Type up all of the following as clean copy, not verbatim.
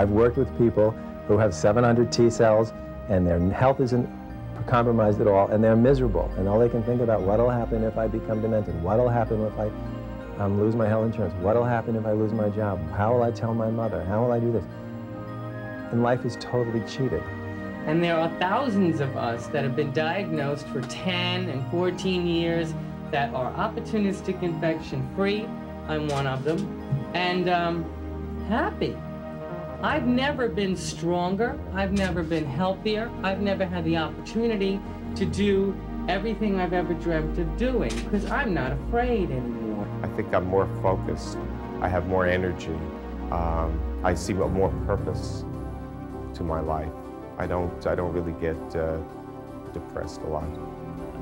I've worked with people who have 700 T cells and their health isn't compromised at all, and they're miserable, and all they can think about, what'll happen if I become demented? What'll happen if I lose my health insurance? What'll happen if I lose my job? How will I tell my mother? How will I do this? And life is totally cheated. And there are thousands of us that have been diagnosed for 10 and 14 years that are opportunistic infection-free. I'm one of them. And happy. I've never been stronger. I've never been healthier. I've never had the opportunity to do everything I've ever dreamt of doing, because I'm not afraid anymore. I think I'm more focused. I have more energy. I see more purpose to my life. I don't really get depressed a lot.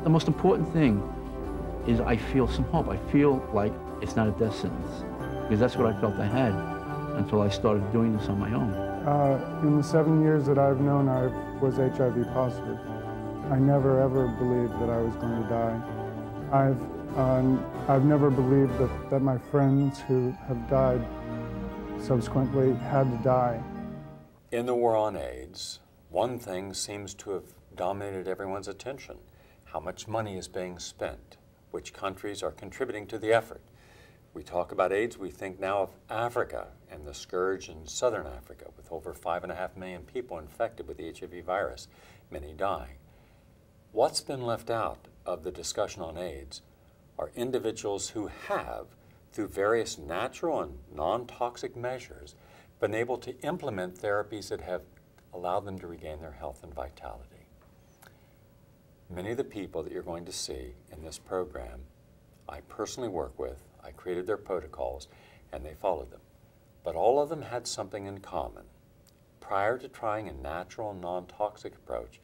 The most important thing is I feel some hope. I feel like it's not a death sentence, because that's what I felt I had until I started doing this on my own. In the 7 years that I've known, I was HIV positive. I never ever believed that I was going to die. I've never believed that my friends who have died subsequently had to die. In the war on AIDS, one thing seems to have dominated everyone's attention: how much money is being spent, which countries are contributing to the effort. We talk about AIDS, we think now of Africa and the scourge in southern Africa, with over 5.5 million people infected with the HIV virus, many dying. What's been left out of the discussion on AIDS are individuals who have, through various natural and non-toxic measures, been able to implement therapies that have allowed them to regain their health and vitality. Many of the people that you're going to see in this program, I personally work with. I created their protocols, and they followed them. But all of them had something in common. Prior to trying a natural, non-toxic approach,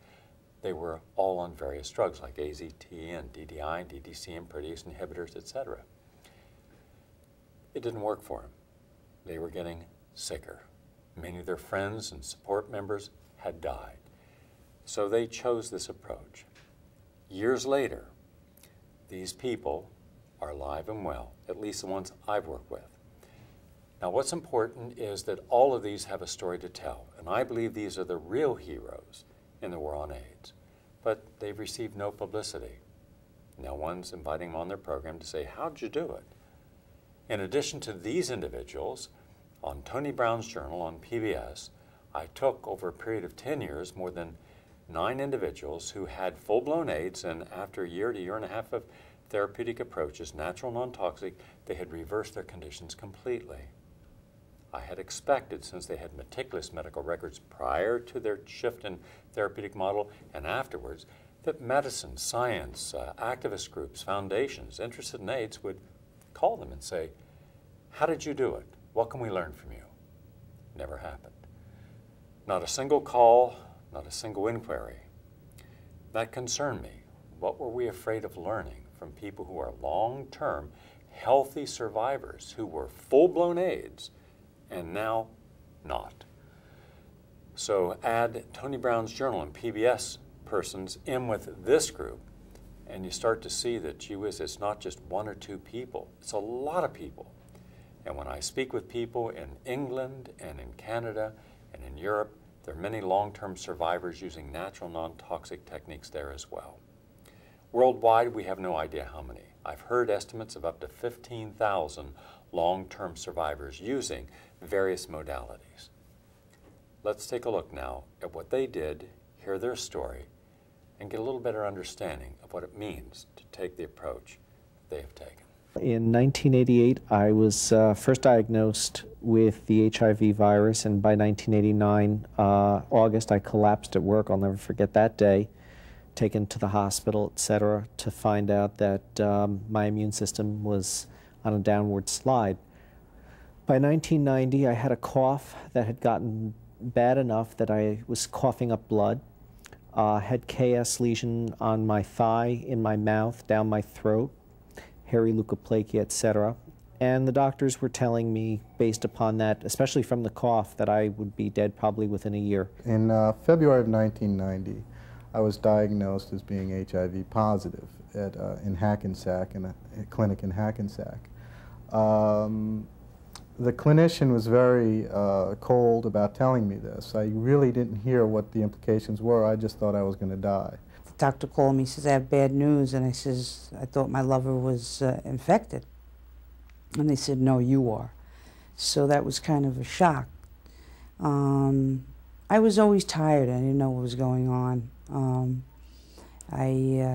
they were all on various drugs like AZT and DDI and DDC and protease inhibitors, etc. It didn't work for them. They were getting sicker. Many of their friends and support members had died. So they chose this approach. Years later, these people are alive and well, at least the ones I've worked with. Now, what's important is that all of these have a story to tell, and I believe these are the real heroes in the war on AIDS, but they've received no publicity. No one's inviting them on their program to say, how'd you do it? In addition to these individuals, on Tony Brown's Journal on PBS, I took, over a period of 10 years, more than 9 individuals who had full-blown AIDS, and after a year to year and a half of therapeutic approaches, natural, non-toxic, they had reversed their conditions completely. I had expected, since they had meticulous medical records prior to their shift in therapeutic model and afterwards, that medicine, science, activist groups, foundations interested in AIDS would call them and say, how did you do it? What can we learn from you? Never happened. Not a single call, not a single inquiry. That concerned me. What were we afraid of learning from people who are long-term, healthy survivors who were full-blown AIDS and now not? So add Tony Brown's Journal and PBS persons in with this group, and you start to see that, gee whiz, it's not just 1 or 2 people, it's a lot of people. And when I speak with people in England and in Canada and in Europe, there are many long-term survivors using natural, non-toxic techniques there as well. Worldwide, we have no idea how many. I've heard estimates of up to 15,000 long-term survivors using various modalities. Let's take a look now at what they did, hear their story, and get a little better understanding of what it means to take the approach they have taken. In 1988, I was first diagnosed with the HIV virus, and by 1989, August, I collapsed at work. I'll never forget that day. Taken to the hospital, etc., to find out that my immune system was on a downward slide. By 1990, I had a cough that had gotten bad enough that I was coughing up blood. Had KS lesion on my thigh, in my mouth, down my throat, hairy leukoplakia, etc. And the doctors were telling me, based upon that, especially from the cough, that I would be dead probably within a year. In February of 1990, I was diagnosed as being HIV positive in Hackensack, in a clinic in Hackensack. The clinician was very cold about telling me this. I really didn't hear what the implications were. I just thought I was going to die. The doctor called me, he says, I have bad news, and I says, I thought my lover was infected. And they said, no, you are. So that was kind of a shock. I was always tired. I didn't know what was going on. I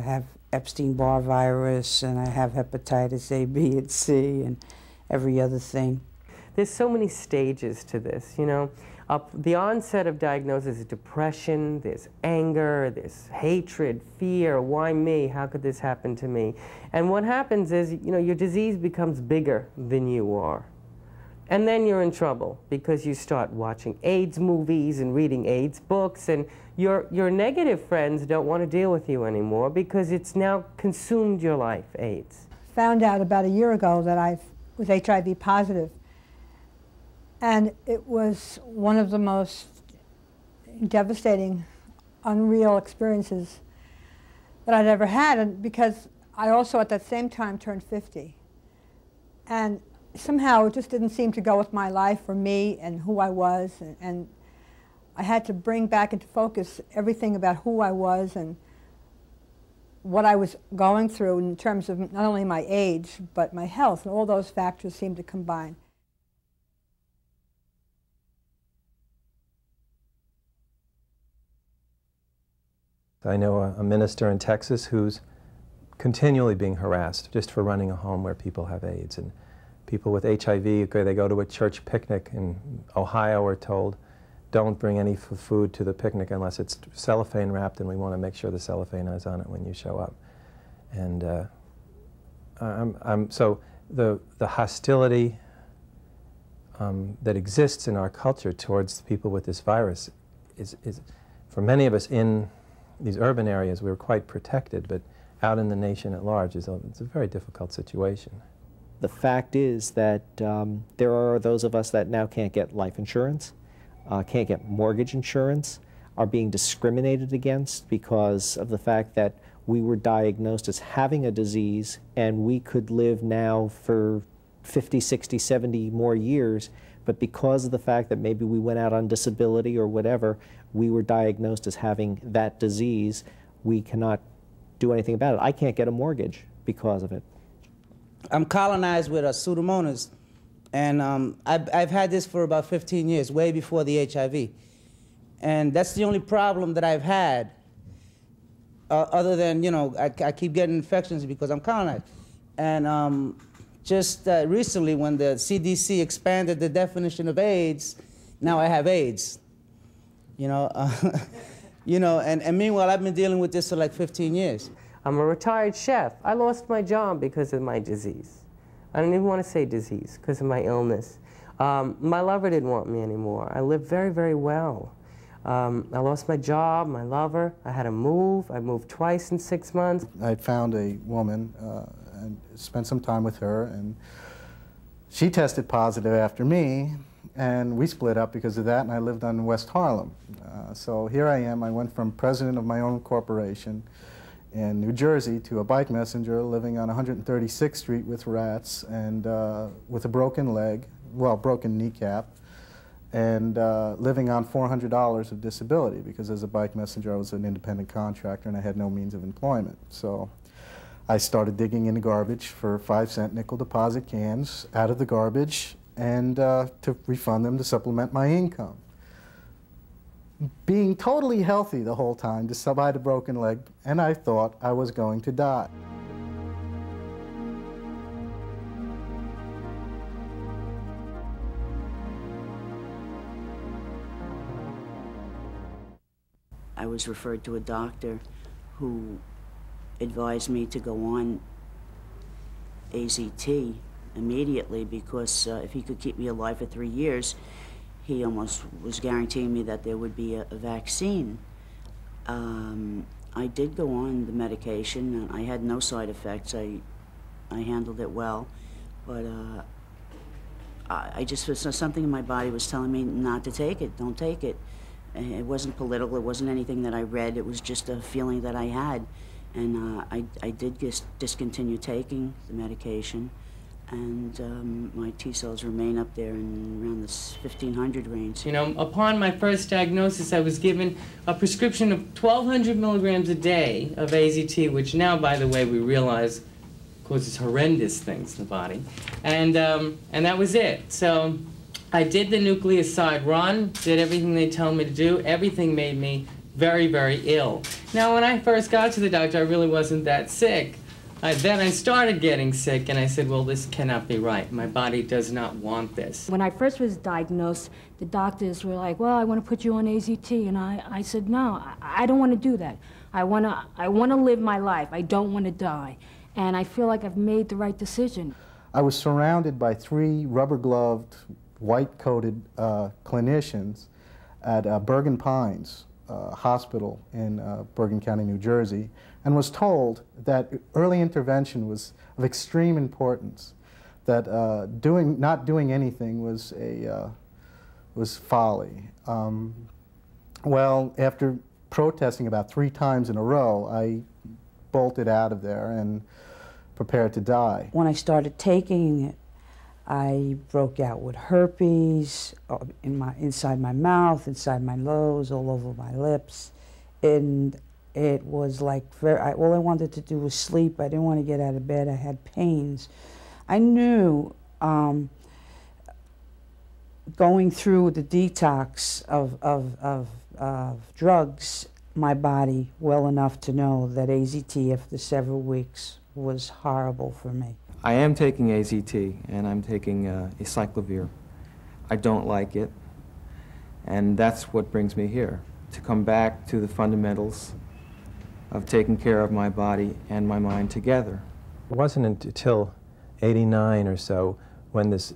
have Epstein-Barr virus, and I have hepatitis A, B, and C, and every other thing. There's so many stages to this, you know. The onset of diagnosis is depression, there's anger, there's hatred, fear, why me, how could this happen to me? And what happens is, you know, your disease becomes bigger than you are. And then you're in trouble because you start watching AIDS movies and reading AIDS books, and your negative friends don't want to deal with you anymore because it's now consumed your life, AIDS. Found out about a year ago that I was HIV positive. And it was one of the most devastating, unreal experiences that I'd ever had, and because I also at that same time turned 50. And somehow it just didn't seem to go with my life or me and who I was, and I had to bring back into focus everything about who I was and what I was going through in terms of not only my age, but my health, and all those factors seemed to combine. I know a minister in Texas who's continually being harassed just for running a home where people have AIDS. And people with HIV, they go to a church picnic in Ohio, are told, don't bring any food to the picnic unless it's cellophane wrapped, and we want to make sure the cellophane is on it when you show up. And so the hostility that exists in our culture towards people with this virus is for many of us in these urban areas, we're quite protected, but out in the nation at large, it's a very difficult situation. The fact is that there are those of us that now can't get life insurance, can't get mortgage insurance, are being discriminated against because of the fact that we were diagnosed as having a disease and we could live now for 50, 60, 70 more years, but because of the fact that maybe we went out on disability or whatever, we were diagnosed as having that disease, we cannot do anything about it. I can't get a mortgage because of it. I'm colonized with a Pseudomonas, and I've had this for about 15 years, way before the HIV. And that's the only problem that I've had, other than, you know, I keep getting infections because I'm colonized. And just recently, when the CDC expanded the definition of AIDS, now I have AIDS. You know, and meanwhile, I've been dealing with this for like 15 years. I'm a retired chef. I lost my job because of my disease. I don't even want to say disease, because of my illness. My lover didn't want me anymore. I lived very, very well. I lost my job, my lover. I had to move. I moved twice in 6 months. I'd found a woman and spent some time with her, and she tested positive after me, and we split up because of that, and I lived on West Harlem. So here I am. I went from president of my own corporation in New Jersey to a bike messenger living on 136th Street with rats and with a broken leg, well, broken kneecap, and living on $400 of disability because as a bike messenger I was an independent contractor and I had no means of employment. So I started digging in the garbage for 5-cent nickel deposit cans out of the garbage and to refund them to supplement my income. Being totally healthy the whole time, despite a broken leg, and I thought I was going to die. I was referred to a doctor who advised me to go on AZT immediately because if he could keep me alive for 3 years, he almost was guaranteeing me that there would be a vaccine. I did go on the medication, and I had no side effects. I handled it well, but I just was something in my body was telling me not to take it. Don't take it. It wasn't political. It wasn't anything that I read. It was just a feeling that I had, and I did just discontinue taking the medication. and my T cells remain up there in around the 1500 range. You know, upon my first diagnosis, I was given a prescription of 1,200 milligrams a day of AZT, which now, by the way, we realize causes horrendous things in the body, and that was it. So I did the nucleoside run, did everything they tell me to do. Everything made me very, very ill. Now, when I first got to the doctor, I really wasn't that sick. Then I started getting sick, and I said, well, this cannot be right. My body does not want this. When I first was diagnosed, the doctors were like, well, I want to put you on AZT. And I said, no, I don't want to do that. I want to live my life. I don't want to die. And I feel like I've made the right decision. I was surrounded by 3 rubber-gloved, white-coated clinicians at Bergen Pines Hospital in Bergen County, New Jersey, and was told that early intervention was of extreme importance, that not doing anything was folly. Well, after protesting about 3 times in a row, I bolted out of there and prepared to die. When I started taking it, I broke out with herpes inside my mouth, inside my nose, all over my lips, and it was like all I wanted to do was sleep. I didn't want to get out of bed. I had pains. I knew going through the detox of drugs, my body well enough to know that AZT after several weeks was horrible for me. I am taking AZT, and I'm taking acyclovir. I don't like it, and that's what brings me here, to come back to the fundamentals of taking care of my body and my mind together. It wasn't until '89 or so when this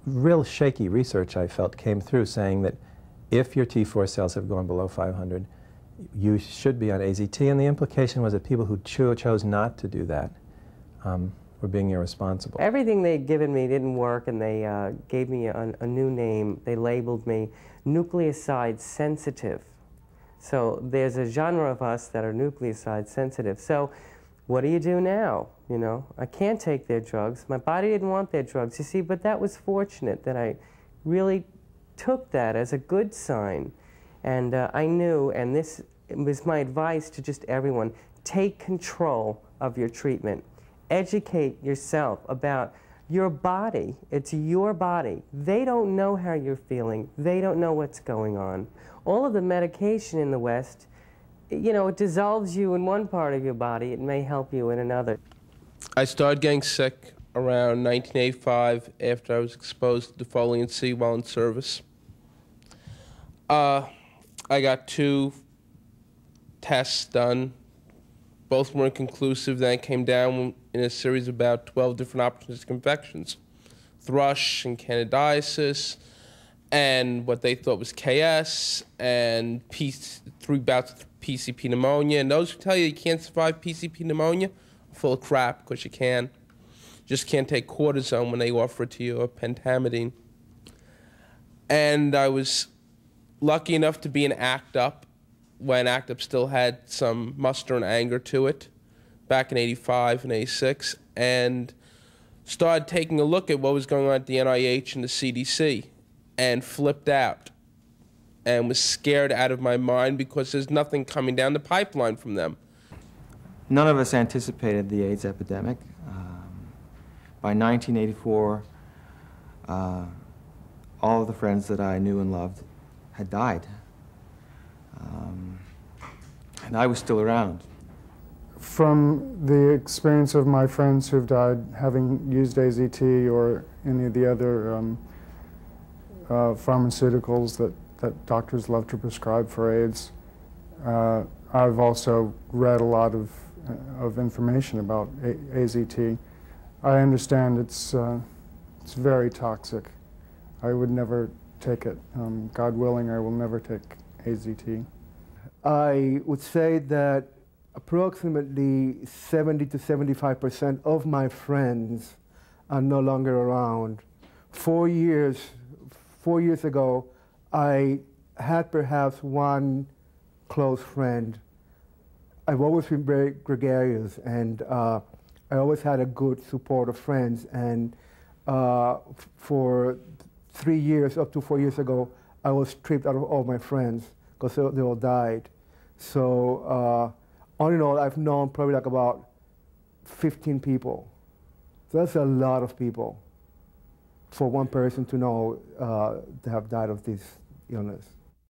real shaky research I felt came through saying that if your T4 cells have gone below 500, you should be on AZT, and the implication was that people who chose not to do that were being irresponsible. Everything they'd given me didn't work, and they gave me a new name. They labeled me nucleoside sensitive. So there's a genre of us that are nucleoside sensitive. So what do you do now? You know, I can't take their drugs. My body didn't want their drugs, you see, but that was fortunate that I really took that as a good sign. And I knew, and this was my advice to just everyone, take control of your treatment. Educate yourself about your body. It's your body. They don't know how you're feeling. They don't know what's going on. All of the medication in the West, you know, it dissolves you in one part of your body. It may help you in another. I started getting sick around 1985 after I was exposed to defoliant C while in service. I got 2 tests done. Both were inconclusive. Then it came down in a series of about 12 different opportunistic infections. Thrush and candidiasis, and what they thought was KS, and 3 bouts of PCP pneumonia. And those who tell you can't survive PCP pneumonia are full of crap, because you can. Just can't take cortisone when they offer it to you, or pentamidine. And I was lucky enough to be in ACT UP when ACT UP still had some muster and anger to it, back in '85 and '86, and started taking a look at what was going on at the NIH and the CDC, and flipped out and was scared out of my mind because there's nothing coming down the pipeline from them. None of us anticipated the AIDS epidemic. By 1984, all of the friends that I knew and loved had died. And I was still around. From the experience of my friends who've died having used AZT or any of the other pharmaceuticals that doctors love to prescribe for AIDS, I've also read a lot of information about AZT. I understand it's very toxic. I would never take it. God willing, I will never take AZT. I would say that approximately 70 to 75% of my friends are no longer around. 4 years ago, I had perhaps one close friend. I've always been very gregarious, and I I always had a good support of friends, and for 3 years, up to 4 years ago, I was stripped out of all my friends because they all died. So all in all, I've known probably like about 15 people. So that's a lot of people for one person to know to have died of this illness.